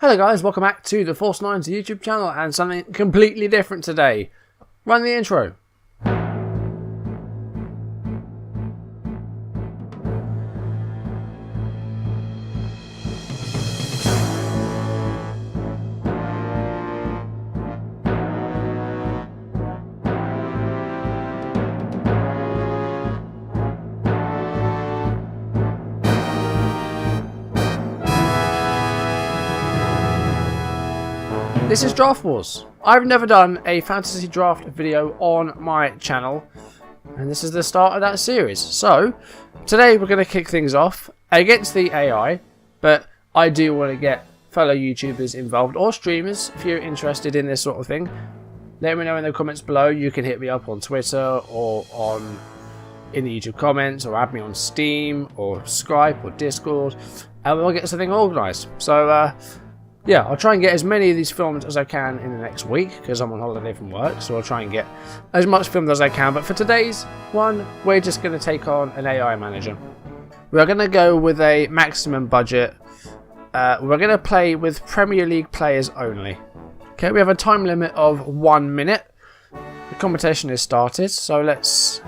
Hello guys, welcome back to the Force 9's YouTube channel and something completely different today. Run the intro. This is Draft Wars. I've never done a fantasy draft video on my channel, and this is the start of that series. So, today we're going to kick things off against the AI, but I do want to get fellow YouTubers involved, or streamers, if you're interested in this sort of thing. Let me know in the comments below. You can hit me up on Twitter, or in the YouTube comments, or add me on Steam, or Skype, or Discord, and we'll get something organised. So, yeah, I'll try and get as many of these filmed as I can in the next week, because I'm on holiday from work, so I'll try and get as much filmed as I can. But for today's one, we're just going to take on an AI manager. We're going to go with a maximum budget. We're going to play with Premier League players only. Okay, we have a time limit of 1 minute. The competition is started, so let's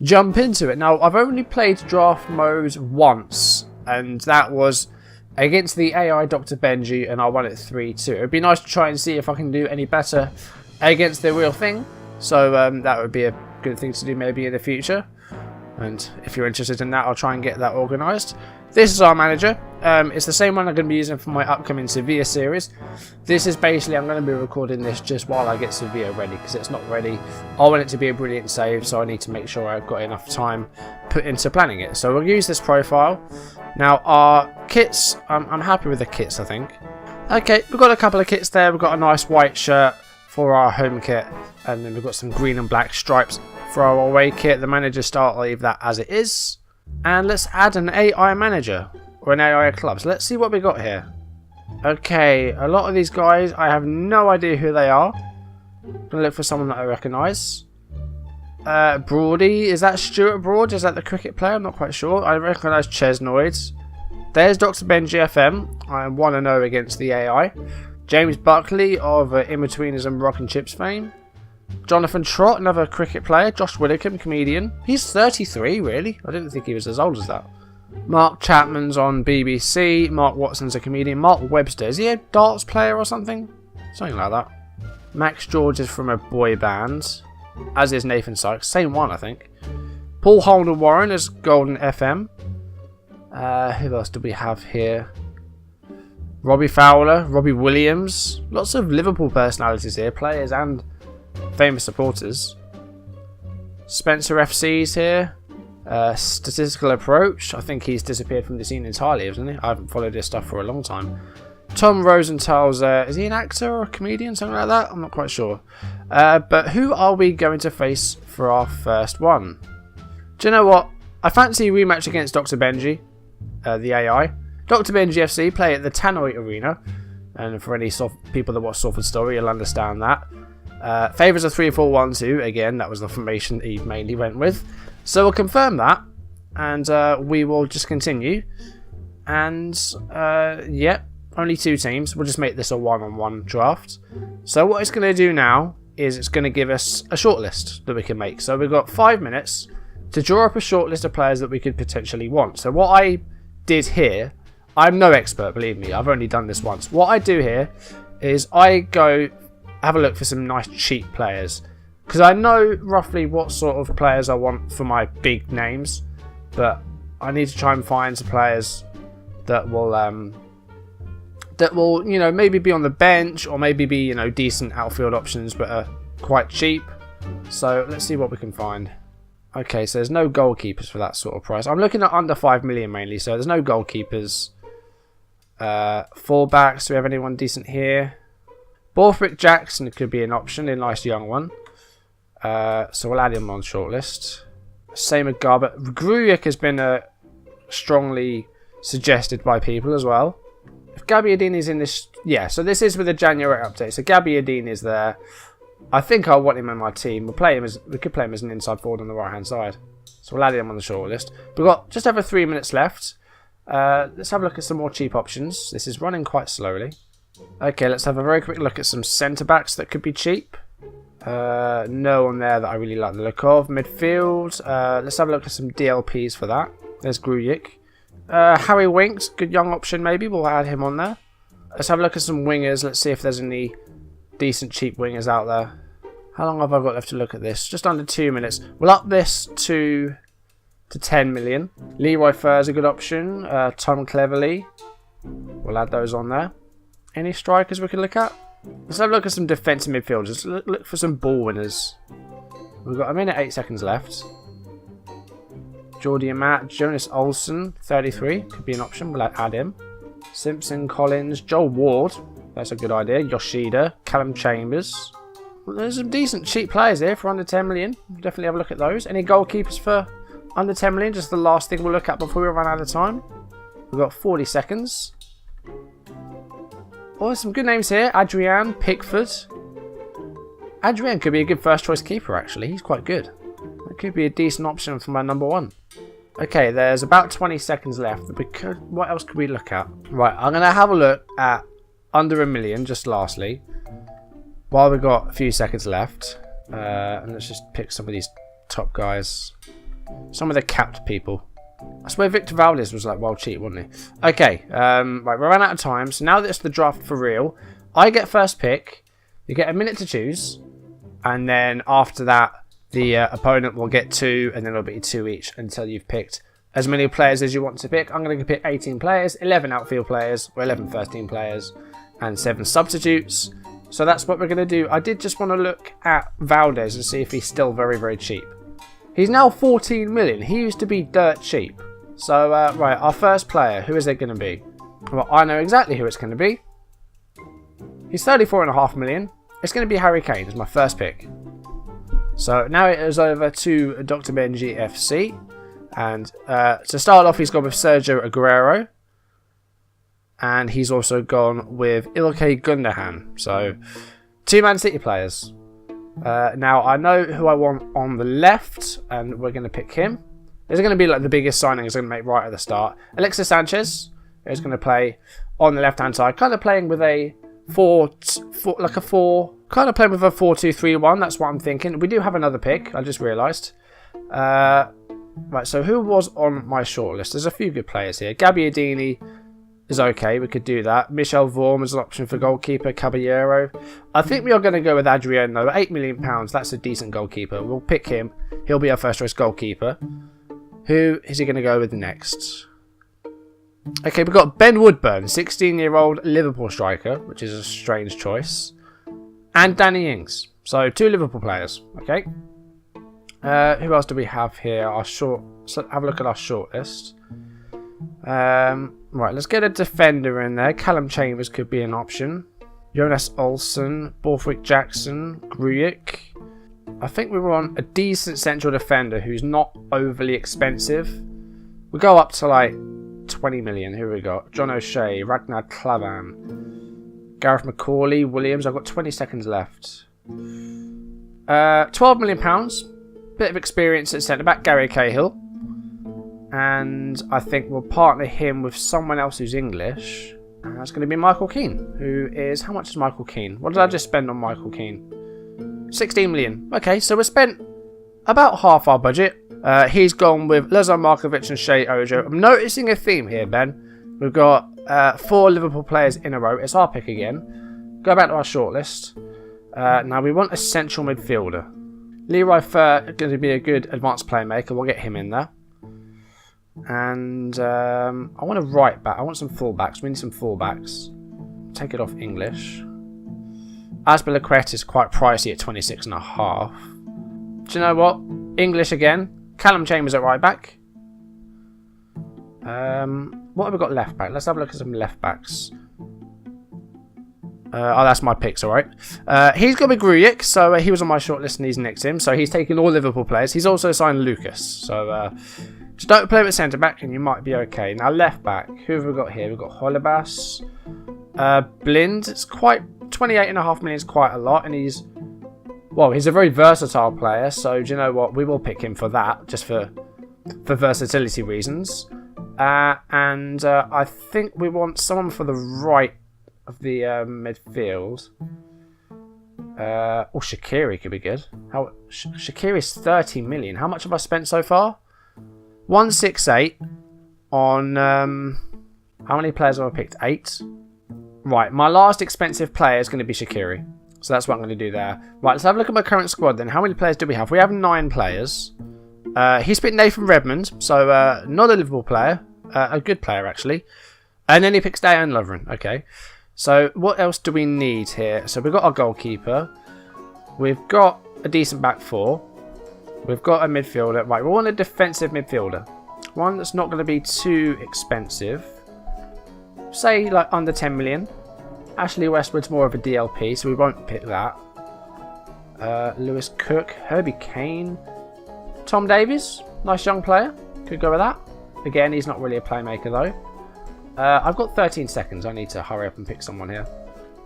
jump into it. Now, I've only played draft mode once, and that was against the AI Dr. Benji, and I won it 3-2. It would be nice to try and see if I can do any better against the real thing. So that would be a good thing to do maybe in the future. And if you're interested in that, I'll try and get that organised. This is our manager. It's the same one I'm going to be using for my upcoming Sevilla series. This is basically, I'm going to be recording this just while I get Sevilla ready, because it's not ready. I want it to be a brilliant save, so I need to make sure I've got enough time put into planning it. So we'll use this profile. Now our kits, I'm happy with the kits, I think. Okay, we've got a couple of kits there. We've got a nice white shirt for our home kit, and then we've got some green and black stripes for our away kit. The manager start, I'll leave that as it is. And let's add an AI manager, or an AI club. So let's see what we got here. Okay, a lot of these guys, I have no idea who they are. I'm going to look for someone that I recognise. Broady, is that Stuart Broad? Is that the cricket player? I'm not quite sure. I recognise Chesnoids. There's DoctorBenjyFM. I am 1-0 against the AI. James Buckley of In-Betweeners and Rock and Chips fame. Jonathan Trott, another cricket player. Josh Widdicombe, comedian. He's 33, really? I didn't think he was as old as that. Mark Chapman's on BBC. Mark Watson's a comedian. Mark Webster, is he a darts player or something? Something like that. Max George is from a boy band, as is Nathan Sykes. Same one, I think. Paul Holden Warren is Golden FM. Who else do we have here? Robbie Fowler, Robbie Williams. Lots of Liverpool personalities here, players and famous supporters. Spencer FC's here. Statistical Approach. I think he's disappeared from the scene entirely, hasn't he? I haven't followed his stuff for a long time. Tom Rosenthal's, is he an actor or a comedian, something like that? I'm not quite sure. But who are we going to face for our first one? Do you know what? I fancy a rematch against Dr. Benji, the AI. Dr. Benji FC play at the Tannoy Arena. And for any people that watch Salford Story, you'll understand that. Favours a 3-4-1-2. Again, that was the formation he mainly went with. So we'll confirm that. And we will just continue. And, yeah. Only 2 teams. We'll just make this a one-on-one draft. So what it's going to do now is it's going to give us a shortlist that we can make. So we've got 5 minutes to draw up a shortlist of players that we could potentially want. So what I did here, I'm no expert, believe me. I've only done this once. What I do here is I go have a look for some nice cheap players, because I know roughly what sort of players I want for my big names, but I need to try and find some players that will you know, maybe be on the bench, or maybe be, you know, decent outfield options but are quite cheap. So let's see what we can find. Okay, so there's no goalkeepers for that sort of price. I'm looking at under 5 million mainly, so there's no goalkeepers. Fullbacks, do we have anyone decent here? Borthwick Jackson could be an option, a nice young one. So we'll add him on shortlist. Same with Garbutt. Grujic has been strongly suggested by people as well. If Gabbiadini is in this, yeah, so this is with the January update. So Gabbiadini is there. I think I want him in my team. We could play him as an inside forward on the right hand side. So we'll add him on the shortlist. We've got just over 3 minutes left. Let's have a look at some more cheap options. This is running quite slowly. Okay, let's have a very quick look at some centre-backs that could be cheap. No one there that I really like the look of. Midfield, let's have a look at some DLPs for that. There's Grujic. Harry Winks, good young option maybe. We'll add him on there. Let's have a look at some wingers. Let's see if there's any decent cheap wingers out there. How long have I got left to look at this? Just under 2 minutes. We'll up this to 10 million. Leroy Fer is a good option. Tom Cleverley. We'll add those on there. Any strikers we can look at? Let's have a look at some defensive midfielders. Look for some ball winners. We've got 1:08 seconds left. Jordi Amat, Jonas Olsen, 33. Could be an option. We'll add him. Simpson, Collins, Joel Ward. That's a good idea. Yoshida, Callum Chambers. Well, there's some decent cheap players here for under 10 million. We'll definitely have a look at those. Any goalkeepers for under 10 million? Just the last thing we'll look at before we run out of time. We've got 40 seconds. Oh, there's some good names here. Adrian, Pickford. Adrian could be a good first choice keeper actually. He's quite good. That could be a decent option for my number one. Okay, there's about 20 seconds left. What else could we look at? Right, I'm going to have a look at under a million, just lastly. While we've got a few seconds left. And let's just pick some of these top guys. Some of the capped people. I swear Victor Valdez was like well cheap, wasn't he? Okay, right, we ran out of time. So now that it's the draft for real, I get first pick. You get a minute to choose. And then after that, the opponent will get 2, and then it'll be 2 each until you've picked as many players as you want to pick. I'm going to pick 18 players, 11 outfield players, or 11 first team players, and 7 substitutes. So that's what we're going to do. I did just want to look at Valdez and see if he's still very, very cheap. He's now 14 million. He used to be dirt cheap. So, right, our first player, who is it going to be? Well, I know exactly who it's going to be. He's 34.5 million. It's going to be Harry Kane as my first pick. So now it is over to DoctorBenjyFC. And to start off, he's gone with Sergio Aguero. And he's also gone with Ilkay Gundogan. So, 2 Man City players. Now, I know who I want on the left, and we're going to pick him. This is going to be like the biggest signing he's going to make right at the start. Alexis Sanchez is going to play on the left-hand side, kind of playing with a 4-2-3-1. That's what I'm thinking. We do have another pick, I just realised. Right, so who was on my shortlist? There's a few good players here. Gabbiadini is okay, we could do that. Michel Vorm is an option for goalkeeper. Caballero. I think we are going to go with Adrian though. £8 million, that's a decent goalkeeper. We'll pick him. He'll be our first choice goalkeeper. Who is he going to go with next? Okay, we've got Ben Woodburn, 16-year-old Liverpool striker, which is a strange choice. And Danny Ings. So 2 Liverpool players. Okay. Who else do we have here? So have a look at our shortlist. Right, let's get a defender in there. Callum Chambers could be an option. Jonas Olsen, Borthwick Jackson, Grujic. I think we were on a decent central defender who's not overly expensive. We go up to like 20 million. Who we got? John O'Shea, Ragnar Klavan, Gareth McCauley, Williams. I've got 20 seconds left. £12 million. Bit of experience at centre back, Gary Cahill. And I think we'll partner him with someone else who's English. And that's going to be Michael Keane, who is... How much is Michael Keane? What did I just spend on Michael Keane? 16 million. Okay, so we spent about half our budget. He's gone with Lazar Markovic and Shea Ojo. I'm noticing a theme here, Ben. We've got 4 Liverpool players in a row. It's our pick again. Go back to our shortlist. Now we want a central midfielder. Leroy Fer is going to be a good advanced playmaker. We'll get him in there. And I want a right back. I want some fullbacks. We need some fullbacks. Take it off English. Azpilicueta is quite pricey at 26.5. Do you know what? English again. Callum Chambers at right back. What have we got left back? Let's have a look at some left backs. Oh, that's my picks, alright. He's got to be Grujic, so he was on my shortlist and he's nicked him. So he's taking all Liverpool players. He's also signed Lucas. So just don't play with centre back and you might be okay. Now left back, who have we got here? We've got Holebas. Blind, it's quite... 28.5 million is quite a lot, and he's a very versatile player, so do you know what, we will pick him for that, just for versatility reasons. And I think we want someone for the right of the midfield. Shaqiri could be good. Shaqiri's 30 million. How much have I spent so far? 168 on... how many players have I picked? 8. Right, my last expensive player is going to be Shaqiri. So that's what I'm going to do there. Right, let's have a look at my current squad then. How many players do we have? We have 9 players. He's picked Nathan Redmond, so not a Liverpool player. A good player, actually. And then he picks Dejan Lovren. Okay. So what else do we need here? So we've got our goalkeeper. We've got a decent back 4. We've got a midfielder. Right, we want a defensive midfielder. One that's not going to be too expensive. Say like under 10 million. Ashley Westwood's more of a DLP, so we won't pick that. Lewis Cook, Herbie Kane, Tom Davies, nice young player. Could go with that. Again, he's not really a playmaker though. I've got 13 seconds. I need to hurry up and pick someone here.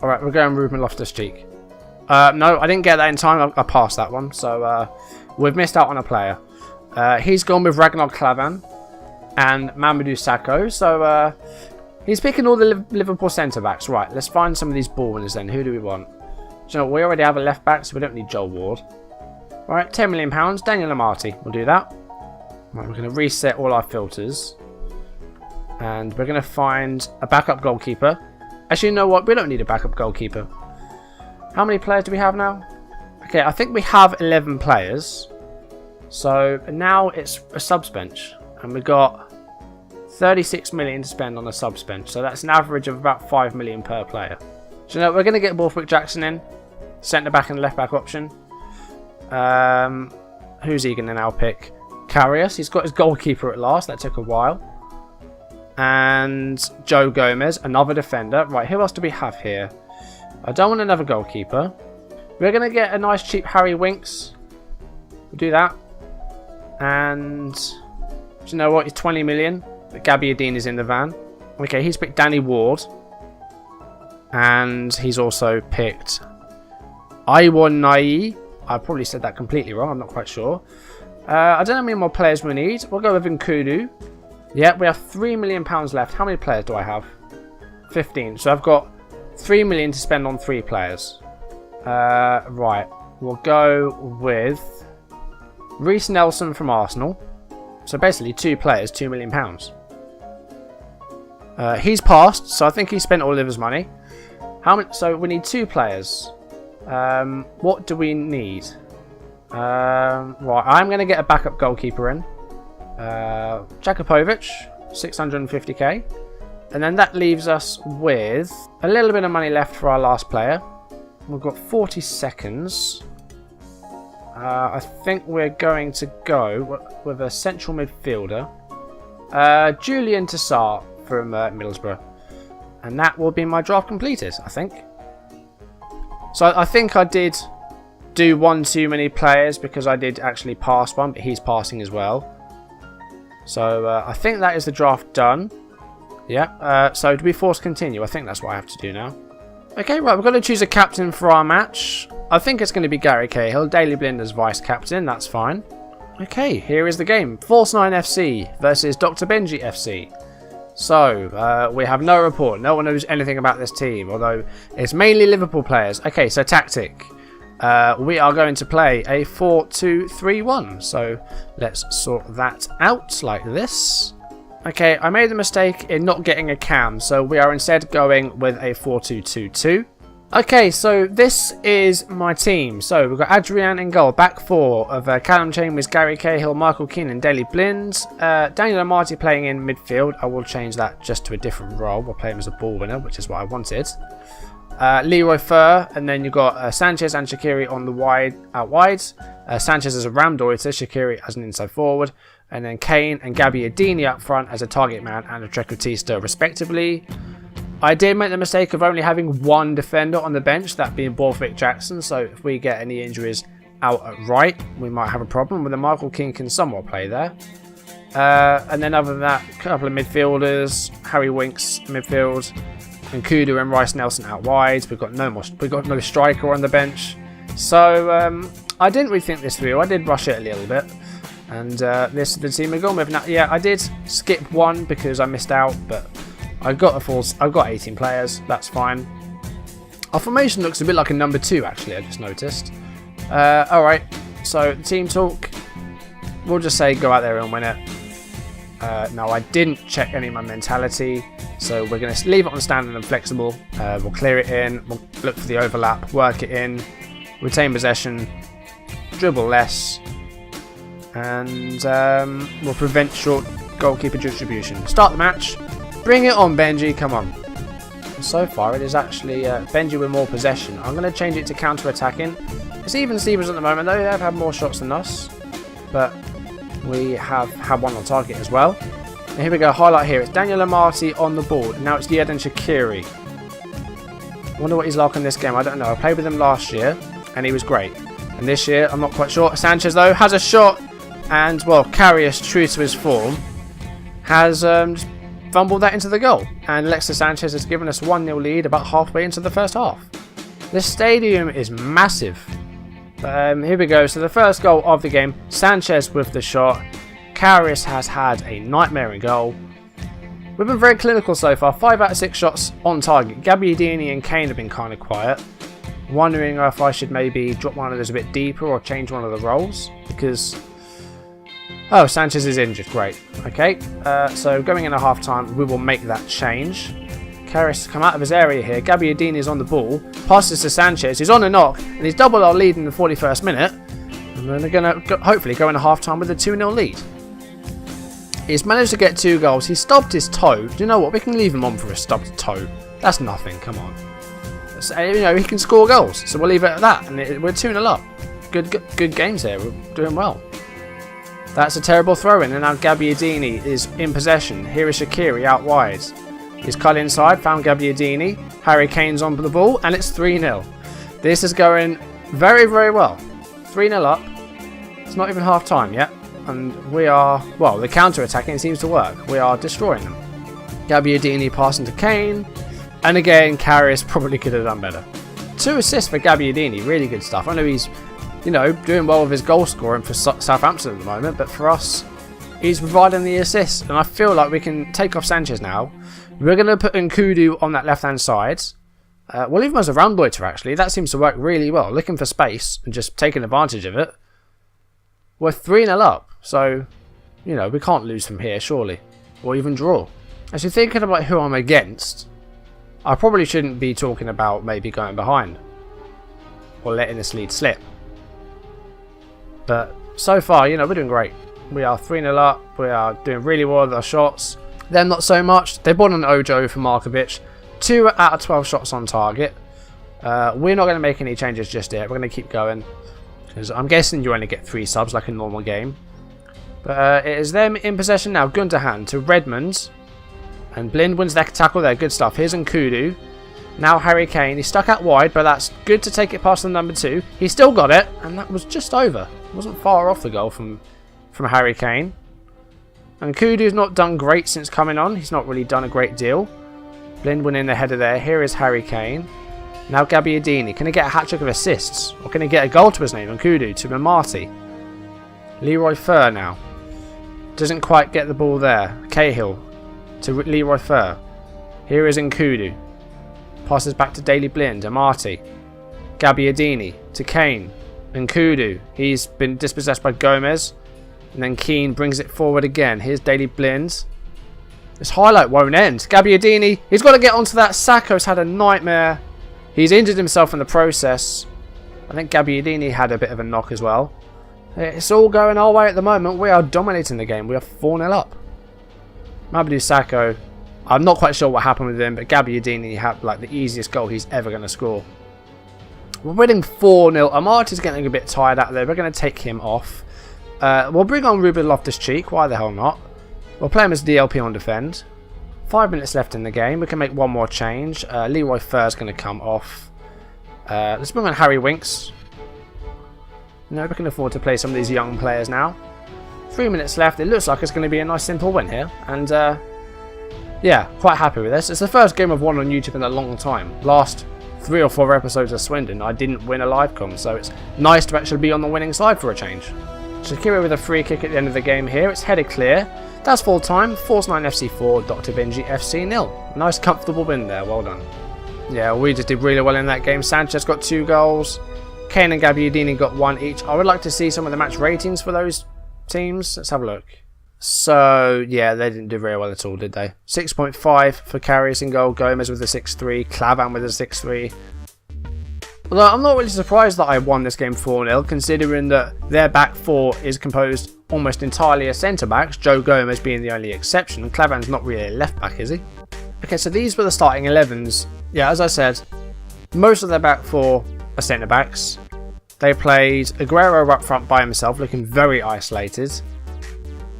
Alright, we're going Ruben Loftus-Cheek. No, I didn't get that in time. I passed that one. So we've missed out on a player. He's gone with Ragnar Klavan and Mamadou Sakho. So he's picking all the Liverpool centre-backs. Right, let's find some of these ball winners then. Who do we want? Do you know, we already have a left-back, so we don't need Joel Ward. Alright, £10 million. Daniel Amati. We'll do that. Right, we're going to reset all our filters. And we're going to find a backup goalkeeper. Actually, you know what? We don't need a backup goalkeeper. How many players do we have now? Okay, I think we have 11 players. So now it's a subs bench. And we've got 36 million to spend on a subs bench. So that's an average of about 5 million per player. So you know, we're going to get Borthwick Jackson in. Centre back and left back option. Who's he going to now pick? Karius. He's got his goalkeeper at last. That took a while. And Joe Gomez, another defender. Right, who else do we have here? I don't want another goalkeeper. We're going to get a nice cheap Harry Winks. We'll do that. And do you know what? He's 20 million. But Gabby Adine is in the van. Okay, he's picked Danny Ward. And he's also picked Iwan Nai. I probably said that completely wrong. I'm not quite sure. I don't know how many more players we need. We'll go with Nkudu. Yeah, we have £3 million left. How many players do I have? 15. So I've got 3 million to spend on 3 players. Right. We'll go with Reece Nelson from Arsenal. So basically 2 players, £2 million. He's passed, so I think he spent all of his money. How many? So we need 2 players. What do we need? Right, I'm going to get a backup goalkeeper in. Jakupovic, 650k. And then that leaves us with a little bit of money left for our last player. We've got 40 seconds. I think we're going to go with a central midfielder. Julian Tassart from Middlesbrough. And that will be my draft completed, I think. So I think I did do one too many players because I did actually pass one, but he's passing as well. So I think that is the draft done. Yeah, so do we force continue? I think that's what I have to do now. Okay, right, we're going to choose a captain for our match. I think it's going to be Gary Cahill. Daley Blind as vice captain, that's fine. Okay, here is the game. Force 9 FC versus Dr. Benji FC. So, we have no report. No one knows anything about this team, although it's mainly Liverpool players. Okay, so tactic. We are going to play a 4-2-3-1. So, let's sort that out like this. Okay, I made the mistake in not getting a cam, so we are instead going with a 4-2-2-2. Okay, so this is my team. So we've got Adrian in goal, back 4 of Callum Chambers, Gary Cahill, Michael Keane and Daley Blind. Daniel Amati playing in midfield. I will change that just to a different role. We'll play him as a ball winner, which is what I wanted. Leroy Fer, and then you've got Sanchez and Shaqiri on the out wide. Sanchez as a ram Deuter, Shaqiri as an inside forward. And then Kane and Gabby Adini up front as a target man and a Trequartista respectively. I did make the mistake of only having one defender on the bench, that being Borthwick Jackson, so if we get any injuries out at right, we might have a problem. With the Michael King can somewhat play there. And then other than that, a couple of midfielders, Harry Winks midfield, and Kudu and Rice Nelson out wide. We've got no striker on the bench. So I didn't really think this through. I did rush it a little bit. And this is the team we're going with. Now, yeah, I did skip one because I missed out, but I've got 18 players. That's fine. Our formation looks a bit like a number 2, actually. I just noticed. All right. So team talk. We'll just say go out there and win it. Now I didn't check any of my mentality, so we're going to leave it on standard and flexible. We'll clear it in. We'll look for the overlap. Work it in. Retain possession. Dribble less. And we'll prevent short goalkeeper distribution. Start the match. Bring it on, Benji. Come on. So far, it is actually Benji with more possession. I'm going to change it to counter-attacking. It's even Stevens at the moment, though. They have had more shots than us. But we have had one on target as well. And here we go. Highlight here. It's Daniel Amati on the board. Now it's Yerdan Shaqiri. Wonder what he's like in this game. I don't know. I played with him last year, and he was great. And this year, I'm not quite sure. Sanchez, though, has a shot. And, well, Karius, true to his form, has just fumbled that into the goal. And Alexis Sanchez has given us 1-0 lead about halfway into the first half. This stadium is massive. Here we go. So the first goal of the game, Sanchez with the shot. Karius has had a nightmare in goal. We've been very clinical so far. 5 out of 6 shots on target. Gabbiadini and Kane have been kind of quiet. Wondering if I should maybe drop one of those a bit deeper or change one of the roles. Because... oh, Sanchez is injured. Great. Okay, so going in at half-time, we will make that change. Karius has come out of his area here. Gabbiadini is on the ball. Passes to Sanchez. He's on a knock. And he's doubled our lead in the 41st minute. And then they're going to hopefully go in at half-time with a 2-0 lead. He's managed to get 2 goals. He stubbed his toe. Do you know what? We can leave him on for a stubbed toe. That's nothing. Come on. So, you know, he can score goals. So we'll leave it at that. And we're 2-0 up. Good games here. We're doing well. That's a terrible throw-in, and now Gabbiadini is in possession. Here is Shaqiri out wide. He's cut inside, found Gabbiadini. Harry Kane's on the ball, and it's 3-0. This is going very, very well. 3-0 up. It's not even half-time yet. And we are, well, the counter-attacking seems to work. We are destroying them. Gabbiadini passing to Kane. And again, Karius probably could have done better. 2 assists for Gabbiadini. Really good stuff. I know he's, you know, doing well with his goal scoring for Southampton at the moment, but for us, he's providing the assist, and I feel like we can take off Sanchez now. We're going to put Nkudu on that left-hand side. We'll leave him as a round-loiter, actually. That seems to work really well. Looking for space and just taking advantage of it. We're 3-0 up, so, you know, we can't lose from here, surely. Or even draw. Actually, thinking about who I'm against, I probably shouldn't be talking about maybe going behind. Or letting this lead slip. But so far, you know, we're doing great. We are 3-0 up. We are doing really well with our shots. Them not so much. They bought an Ojo for Markovic. 2 out of 12 shots on target. We're not going to make any changes just yet. We're going to keep going. Because I'm guessing you only get 3 subs like a normal game. But it is them in possession now. Gundogan to Redmond. And Blind wins that tackle there. Good stuff. Here's Nkudu. Now Harry Kane. He's stuck out wide, but that's good to take it past the number 2. He still got it, and that was just over. It wasn't far off the goal from Harry Kane. And Nkudu's not done great since coming on. He's not really done a great deal. Blind went in the header there. Here is Harry Kane. Now Gabbiadini. Can he get a hat-trick of assists? Or can he get a goal to his name? Nkudu to Amati. Leroy Fer now. Doesn't quite get the ball there. Cahill to Leroy Fer. Here is Nkudu. Passes back to Daley Blind. Amati. Gabbiadini to Kane. Nkudu. He's been dispossessed by Gomez. And then Keane brings it forward again. Here's Daley Blind. This highlight won't end. Gabbiadini. He's got to get onto that. Sakho's had a nightmare. He's injured himself in the process. I think Gabbiadini had a bit of a knock as well. It's all going our way at the moment. We are dominating the game. We are 4-0 up. Mamadou Sakho. I'm not quite sure what happened with him, but Gabbiadini had like the easiest goal he's ever going to score. We're winning 4-0. Amati's getting a bit tired out there. We're going to take him off. We'll bring on Ruben Loftus-Cheek. Why the hell not? We'll play him as DLP on defend. 5 minutes left in the game. We can make one more change. Leroy Fer's going to come off. Let's bring on Harry Winks. No, we can afford to play some of these young players now. 3 minutes left. It looks like it's going to be a nice simple win here. And yeah, quite happy with this. It's the first game I've won on YouTube in a long time. Last 3 or 4 episodes of Swindon, I didn't win a live com, so it's nice to actually be on the winning side for a change. Shaqiri with a free kick at the end of the game here. It's headed clear. That's full time. Force 9 FC 4, DoctorBenjyFC 0. Nice comfortable win there, well done. Yeah, we just did really well in that game. Sanchez got 2 goals. Kane and Gabbiadini got 1 each. I would like to see some of the match ratings for those teams. Let's have a look. So, yeah, they didn't do very well at all, did they? 6.5 for Karius in goal. Gomez with a 6-3. Clavan with a 6-3. Although I'm not really surprised that I won this game 4-0, considering that their back 4 is composed almost entirely of centre-backs, Joe Gomez being the only exception, and Clavan's not really a left-back, is he? Okay, so these were the starting 11s. Yeah, as I said, most of their back 4 are centre-backs. They played Aguero up front by himself, looking very isolated.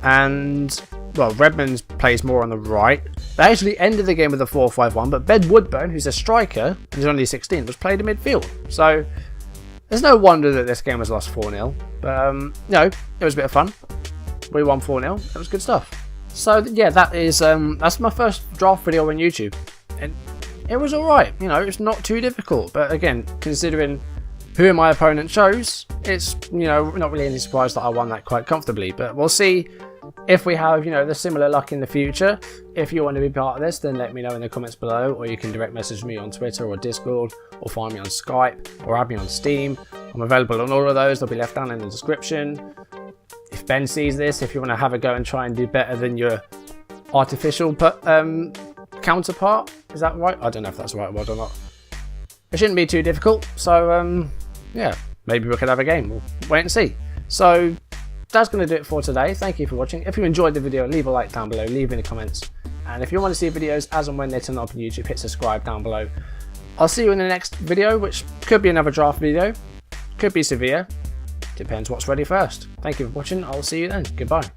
And, well, Redmond plays more on the right. They actually ended the game with a 4-5-1, but Ben Woodburn, who's a striker, who's only 16, was played in midfield. So, there's no wonder that this game was lost 4-0. But, no, it was a bit of fun. We won 4-0. It was good stuff. So, yeah, that's my first draft video on YouTube. And it was alright. You know, it's not too difficult. But, again, considering who my opponent chose, it's, you know, not really any surprise that I won that quite comfortably. But we'll see if we have, you know, the similar luck in the future. If you want to be part of this, then let me know in the comments below, or you can direct message me on Twitter or Discord, or find me on Skype, or add me on Steam. I'm available on all of those. They'll be left down in the description. If Ben sees this, if you want to have a go and try and do better than your artificial counterpart, is that right? I don't know if that's the right word or not. It shouldn't be too difficult, so yeah, maybe we could have a game. We'll wait and see. So that's going to do it for today. Thank you for watching. If you enjoyed the video, leave a like down below, leave in the comments. And if you want to see videos as and when they turn up on YouTube, hit subscribe down below. I'll see you in the next video, which could be another draft video, could be Sevilla. Depends what's ready first. Thank you for watching. I'll see you then. Goodbye.